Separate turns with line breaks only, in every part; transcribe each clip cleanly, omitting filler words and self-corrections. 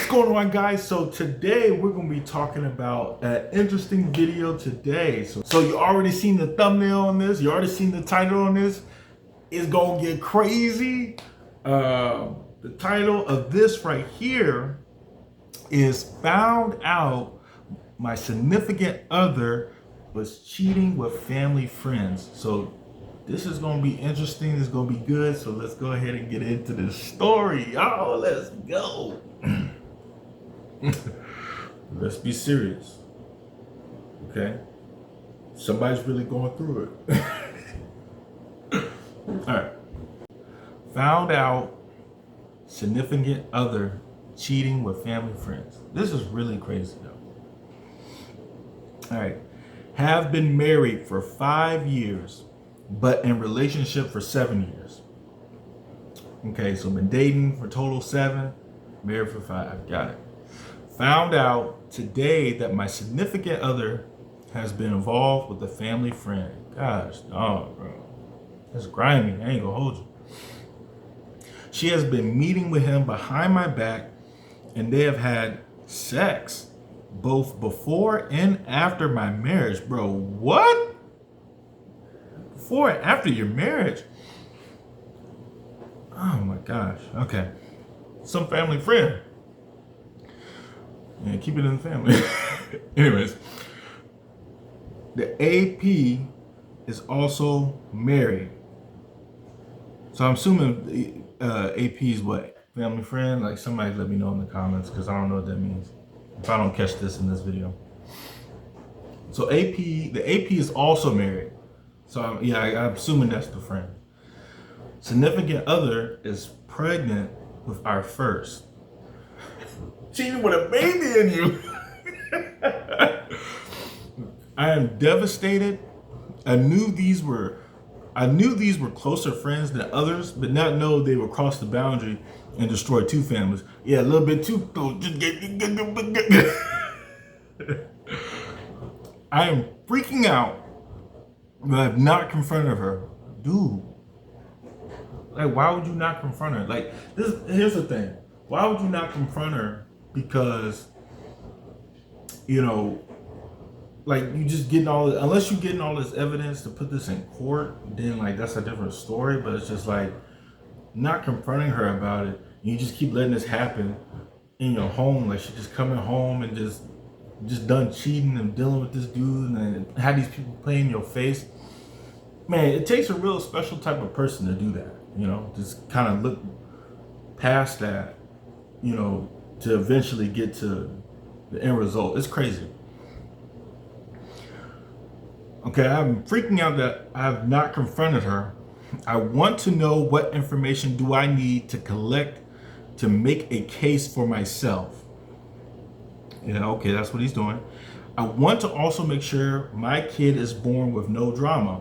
What's going on, guys? So today we're going to be talking about an interesting video today. So you already seen the thumbnail on this. You already seen the title on this. It's going to get crazy. The title of this right here is Found Out My Significant Other Was Cheating with Family Friends. So this is going to be interesting. It's going to be good. So let's go ahead and get into this story. Oh, let's go. Let's be serious. Okay? Somebody's really going through it. All right. Found out significant other cheating with family friends. This is really crazy though. All right. Have been married for 5 years, but in relationship for 7 years. Okay, so been dating for total 7, married for 5. Got it. Found out today that my significant other has been involved with a family friend. Gosh, oh, bro. That's grimy. I ain't gonna hold you. She has been meeting with him behind my back, and they have had sex both before and after my marriage. Bro, what? Before and after your marriage? Oh my gosh. Okay. Some family friend. Yeah, keep it in the family. Anyways, the AP is also married. So I'm assuming AP is what? Family friend? Like, somebody let me know in the comments, because I don't know what that means if I don't catch this in this video. So the AP is also married. So I'm assuming that's the friend. Significant other is pregnant with our first. Cheating with a baby in you. I am devastated. I knew these were closer friends than others, but not know they would cross the boundary and destroy 2 families. Yeah, a little bit too close. I am freaking out, but I have not confronted her. Dude, like, why would you not confront her? Like, here's the thing. Why would you not confront her? Because, you know, like, you just getting all this, unless you're getting all this evidence to put this in court, then like that's a different story. But it's just like not confronting her about it. You just keep letting this happen in your home. Like, she just coming home and just done cheating and dealing with this dude and had these people play in your face. Man, it takes a real special type of person to do that. You know, just kind of look past that, you know, to eventually get to the end result. It's crazy. Okay, I'm freaking out that I have not confronted her. I want to know what information do I need to collect to make a case for myself. Yeah, okay, that's what he's doing. I want to also make sure my kid is born with no drama.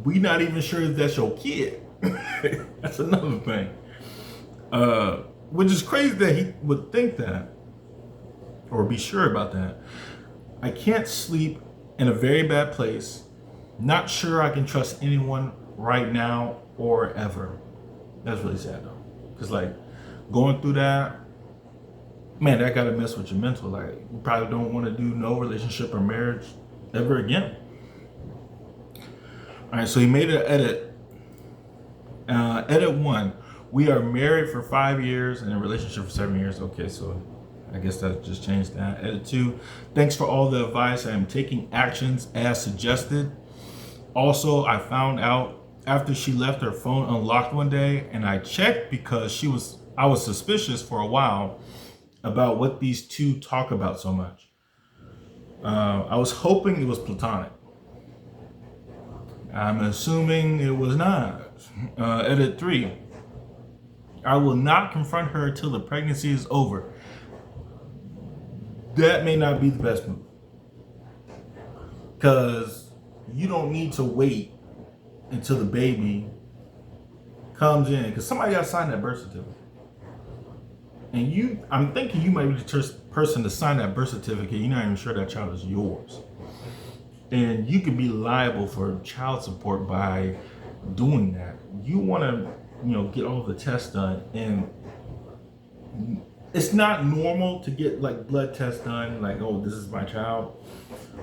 We not even sure if that's your kid. That's another thing. Which is crazy that he would think that or be sure about that. I can't sleep in a very bad place. Not sure I can trust anyone right now or ever. That's really sad though. Because like going through that, man, that gotta mess with your mental. Like, you probably don't want to do no relationship or marriage ever again. All right, so he made an edit. Edit 1. We are married for 5 years and in a relationship for 7 years. Okay, so I guess that just changed that. Edit 2. Thanks for all the advice. I am taking actions as suggested. Also, I found out after she left her phone unlocked one day, and I checked because I was suspicious for a while about what these two talk about so much. I was hoping it was platonic. I'm assuming it was not. Edit 3. I will not confront her till the pregnancy is over. That may not be the best move. Because you don't need to wait until the baby comes in. Because somebody got to sign that birth certificate. And I'm thinking you might be the person to sign that birth certificate. You're not even sure that child is yours. And you could be liable for child support by doing that. You want to, get all the tests done, and it's not normal to get like blood tests done, like, oh, this is my child,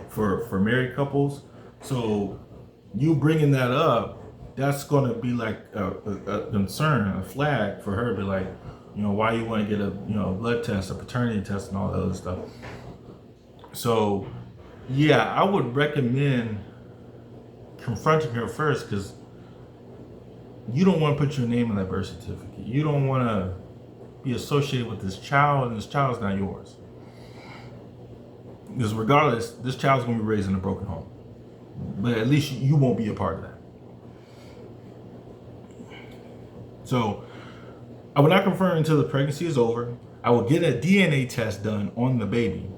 for married couples. So you bringing that up, that's going to be like a concern, a flag for her to be like, why you want to get a blood test, a paternity test, and all that other stuff. So yeah, I would recommend confronting her first, because you don't want to put your name on that birth certificate. You don't want to be associated with this child, and this child's not yours. Because regardless, this child's going to be raised in a broken home. But at least you won't be a part of that. So I will not confirm until the pregnancy is over. I will get a DNA test done on the baby.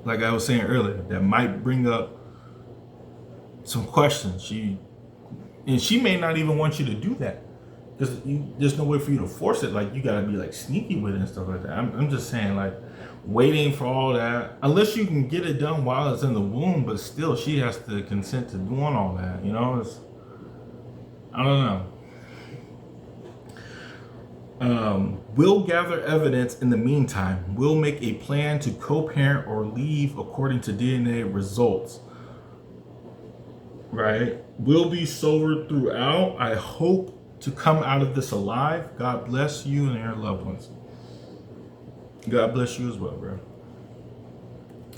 Like I was saying earlier, that might bring up some questions. She may not even want you to do that. There's no way for you to force it. Like, you gotta be like sneaky with it and stuff like that. I'm just saying, like, waiting for all that, unless you can get it done while it's in the womb, but still she has to consent to doing all that. I don't know. We'll gather evidence in the meantime. We'll make a plan to co-parent or leave according to DNA results. Right? We'll be sober throughout. I hope to come out of this alive. God bless you and your loved ones. God bless you as well, bro.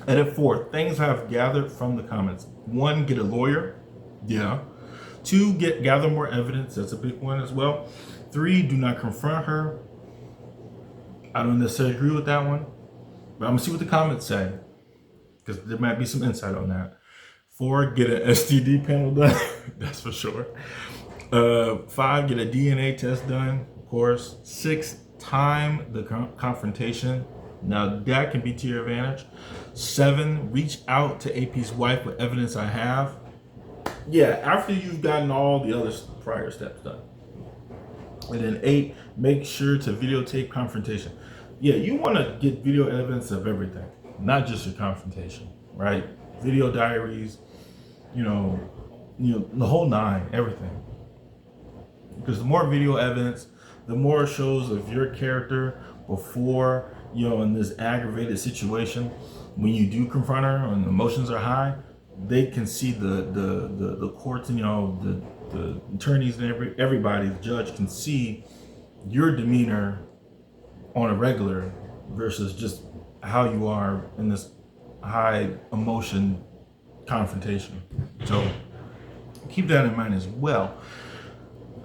Edit 4. Things I've gathered from the comments. 1, get a lawyer. Yeah. 2, gather more evidence. That's a big one as well. 3, do not confront her. I don't necessarily agree with that one, but I'm gonna see what the comments say, because there might be some insight on that. 4, get an STD panel done. That's for sure. 5, get a DNA test done, of course. 6, time the confrontation. Now that can be to your advantage. 7, reach out to AP's wife with evidence I have. Yeah, after you've gotten all the other prior steps done. And then 8, make sure to videotape confrontation. Yeah, you want to get video evidence of everything, not just your confrontation, right? Video diaries, the whole 9, everything. Because the more video evidence, the more shows of your character before, in this aggravated situation, when you do confront her and emotions are high, they can see the courts and the attorneys and everybody, the judge can see your demeanor on a regular versus just how you are in this high emotion confrontation. So keep that in mind as well.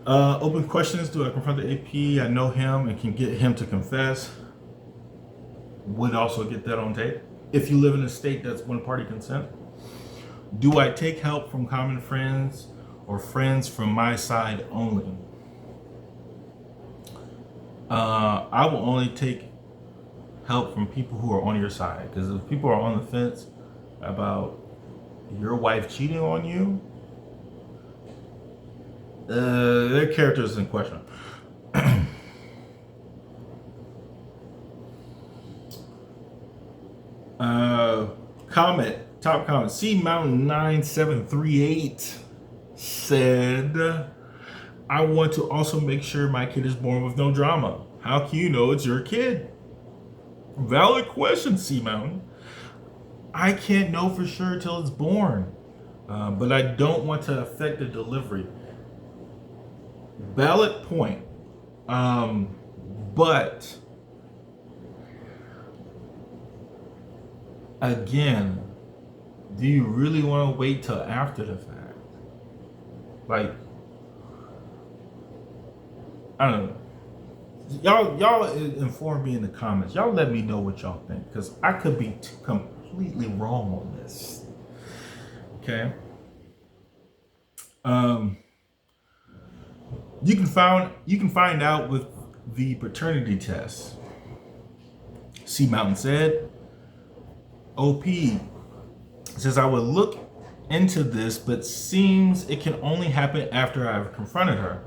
Open questions. Do I confront the AP? I know him and can get him to confess. Would also get that on tape. If you live in a state that's one-party consent. Do I take help from common friends or friends from my side only? I will only take help from people who are on your side, because if people are on the fence about your wife cheating on you, their character is in question. Top comment. C Mountain 9738 said, I want to also make sure my kid is born with no drama. How can you know it's your kid? Valid question, C Mountain. I can't know for sure till it's born, but I don't want to affect the delivery. Valid point. But again, do you really want to wait till after the fact? Like, I don't know. Y'all inform me in the comments. Y'all let me know what y'all think, because I could be completely wrong on this. Okay. You can find out with the paternity test. C Mountain said. OP says, I would look into this, but seems it can only happen after I've confronted her.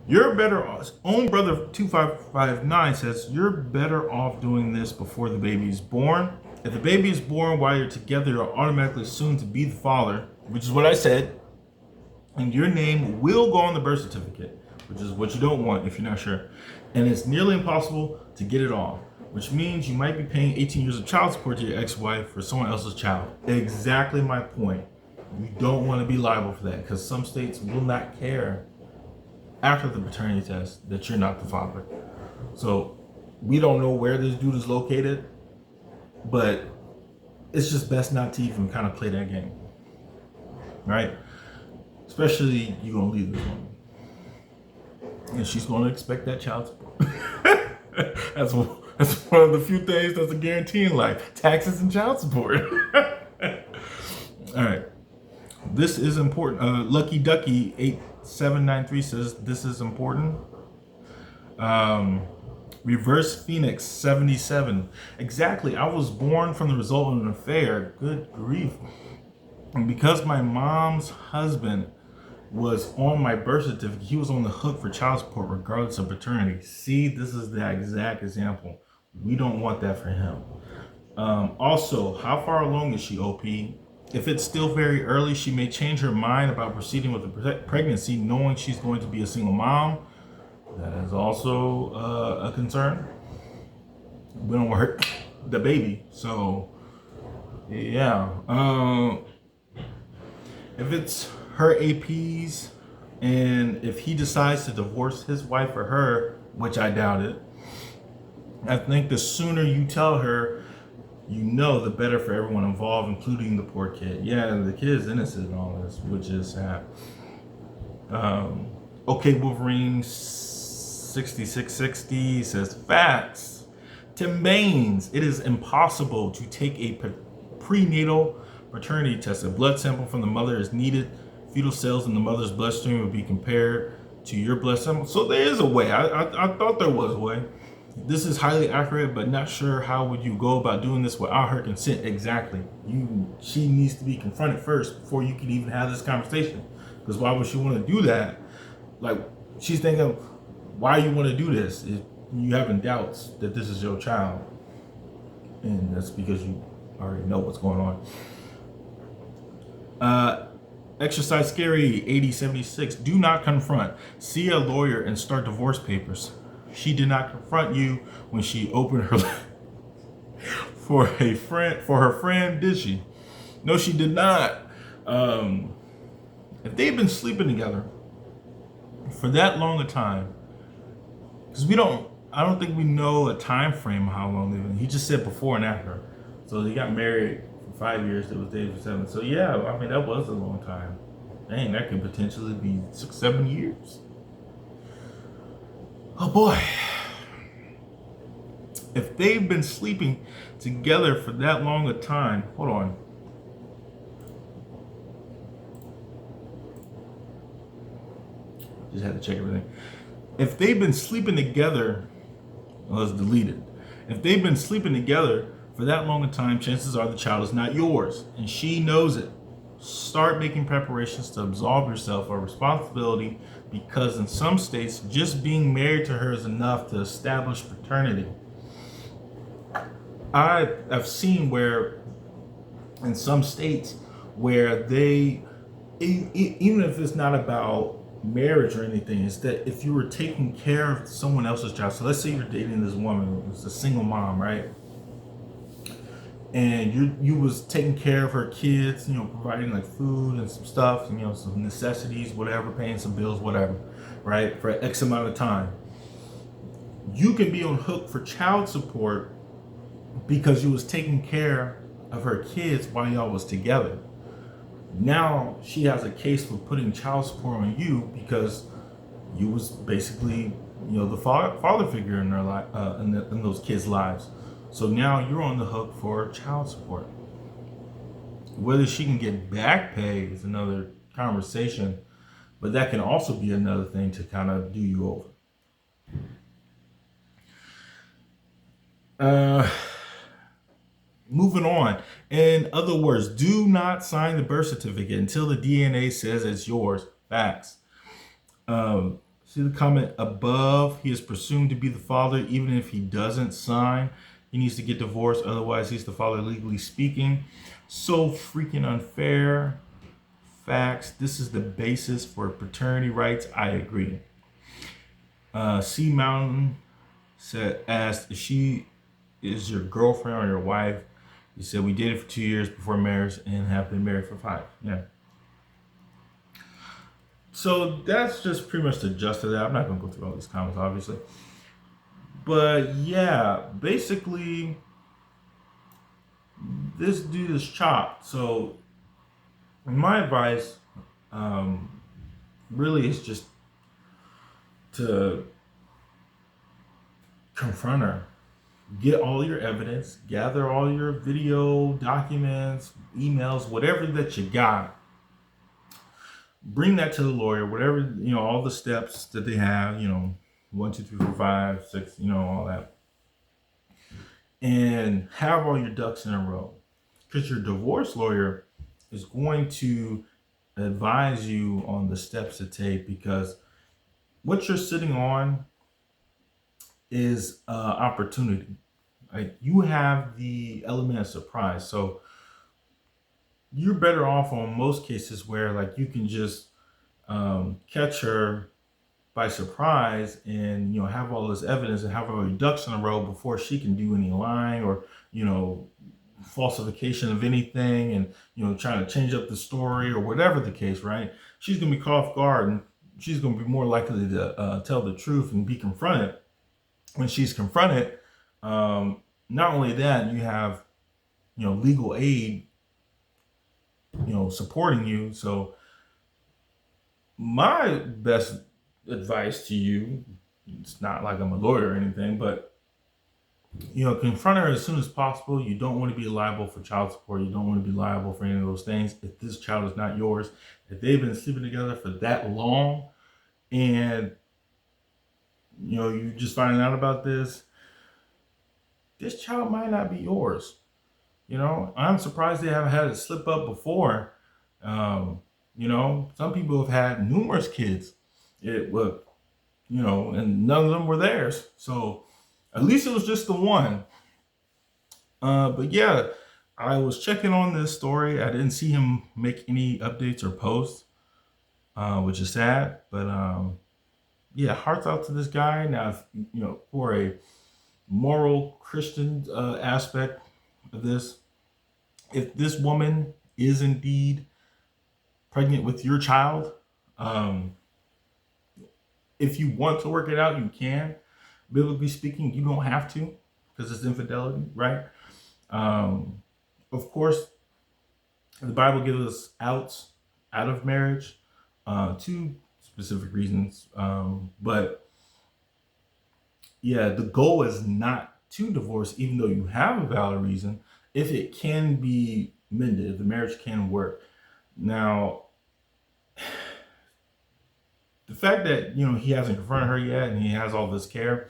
You're better off. Own brother 2559 says, you're better off doing this before the baby is born. If the baby is born while you're together, you're automatically assumed to be the father, which is what I said, and your name will go on the birth certificate, which is what you don't want if you're not sure. and it's nearly impossible to get it off, which means you might be paying 18 years of child support to your ex-wife for someone else's child. Exactly my point. You don't want to be liable for that because some states will not care after the paternity test that you're not the father. So we don't know where this dude is located, but it's just best not to even kind of play that game, right? Especially you're gonna leave this woman, and she's gonna expect that child support. that's one of the few things that's a guarantee in life: taxes and child support. All right, this is important. Lucky Ducky 8793 says this is important. Reverse Phoenix 77. Exactly. I was born from the result of an affair. Good grief. And because my mom's husband was on my birth certificate, he was on the hook for child support regardless of paternity. See, this is the exact example. We don't want that for him. Also, how far along is she, OP? If it's still very early, she may change her mind about proceeding with the pregnancy, knowing she's going to be a single mom. That is also a concern. We don't hurt the baby. So, yeah. If it's her APs and if he decides to divorce his wife or her, which I doubt it, I think the sooner you tell her, the better for everyone involved, including the poor kid. Yeah, the kid's innocent in all this, which is sad. Okay, Wolverine 6660 says, facts. Tim Baines, it is impossible to take a prenatal paternity test. A blood sample from the mother is needed. Fetal cells in the mother's bloodstream will be compared to your blood sample. So there is a way. I thought there was a way. This is highly accurate, but not sure how would you go about doing this without her consent. Exactly. She needs to be confronted first before you can even have this conversation. Because why would she want to do that? Like, she's thinking, why you want to do this? If you having doubts that this is your child, and that's because you already know what's going on. Exercise Scary 8076. Do not confront. See a lawyer and start divorce papers. She did not confront you when she opened her for her friend, did she? No, she did not. If they've been sleeping together for that long a time, because I don't think we know a time frame of how long they've been. He just said before and after. So they got married for 5 years. It was dated for 7. So yeah, I mean, that was a long time. Dang, that could potentially be 6-7 years. Oh boy. If they've been sleeping together for that long a time, hold on. Just had to check everything. If they've been sleeping together, well, it's deleted. If they've been sleeping together for that long a time, chances are the child is not yours, and she knows it. Start making preparations to absolve yourself of responsibility, because in some states, just being married to her is enough to establish paternity. I've seen where in some states where they, even if it's not about marriage or anything, is that if you were taking care of someone else's child, so let's say you're dating this woman who's a single mom, right? And you was taking care of her kids, providing like food and some stuff, and some necessities, whatever, paying some bills, whatever, right? For X amount of time. You can be on hook for child support because you was taking care of her kids while y'all was together. Now she has a case for putting child support on you because you was basically, the father figure in their life, in those kids' lives. So now you're on the hook for child support. Whether she can get back pay is another conversation, but that can also be another thing to kind of do you over. Moving on. In other words, do not sign the birth certificate until the DNA says it's yours. Facts. See the comment above? He is presumed to be the father even if he doesn't sign. He needs to get divorced, otherwise he's the father legally speaking. So freaking unfair. Facts. This is the basis for paternity rights. I agree. Sea Mountain asked if she is your girlfriend or your wife. You said we dated for 2 years before marriage and have been married for 5. Yeah. So that's just pretty much the gist of that. I'm not gonna go through all these comments, obviously. But yeah, basically, this dude is chopped. So my advice, really, is just to confront her. Get all your evidence, gather all your video, documents, emails, whatever that you got. Bring that to the lawyer, whatever, all the steps that they have, 1, 2, 3, 4, 5, 6, all that. And have all your ducks in a row. Because your divorce lawyer is going to advise you on the steps to take, because what you're sitting on is opportunity. Right? You have the element of surprise. So you're better off on most cases where like you can just catch her by surprise and have all this evidence and have all your ducks in a row before she can do any lying or falsification of anything and trying to change up the story or whatever the case, right? She's gonna be caught off guard and she's gonna be more likely to tell the truth and be confronted. When she's confronted, not only that, you have legal aid supporting you. So my best advice to you, it's not like I'm a lawyer or anything, but confront her as soon as possible. You don't want to be liable for child support. You don't want to be liable for any of those things if this child is not yours. If they've been sleeping together for that long and you just finding out about this child might not be yours. I'm surprised they haven't had it slip up before. Some people have had numerous kids. And none of them were theirs. So at least it was just the one. But yeah, I was checking on this story. I didn't see him make any updates or posts, which is sad. But yeah, hearts out to this guy. Now, for a moral Christian aspect of this, if this woman is indeed pregnant with your child, if you want to work it out, you can. Biblically speaking, you don't have to, because it's infidelity, right? Of course, the Bible gives us outs out of marriage, 2 specific reasons. But yeah, the goal is not to divorce, even though you have a valid reason, if it can be mended, if the marriage can work. Now, the fact that he hasn't confronted her yet and he has all this care,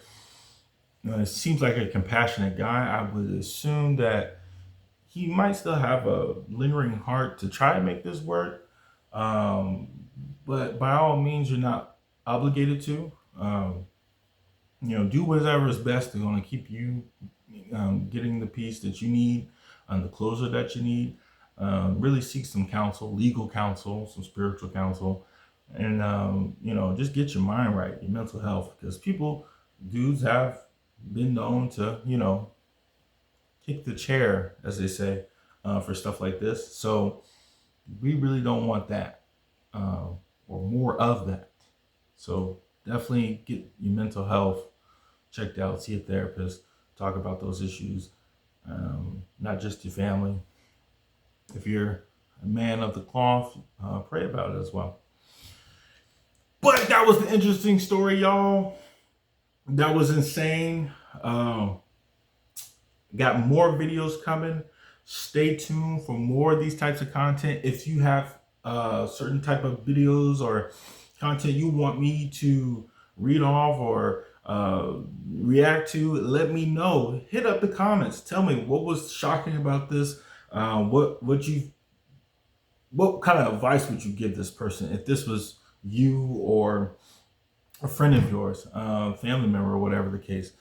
it seems like a compassionate guy. I would assume that he might still have a lingering heart to try to make this work, but by all means, you're not obligated to. Do whatever is best to going to keep you getting the peace that you need and the closure that you need. Really seek some counsel, legal counsel, some spiritual counsel. And, just get your mind right, your mental health, because dudes have been known to, kick the chair, as they say, for stuff like this. So we really don't want that, or more of that. So definitely get your mental health checked out, see a therapist, talk about those issues, not just your family. If you're a man of the cloth, pray about it as well. But that was the interesting story, y'all. That was insane. Got more videos coming. Stay tuned for more of these types of content. If you have certain type of videos or content you want me to read off or react to, let me know. Hit up the comments. Tell me what was shocking about this. What kind of advice would you give this person if this was you or a friend of yours, family member, or whatever the case?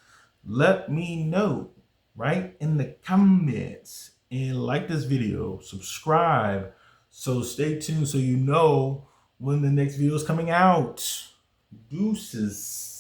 Let me know right in the comments, and like this video, subscribe, so stay tuned so you know when the next video is coming out. Deuces.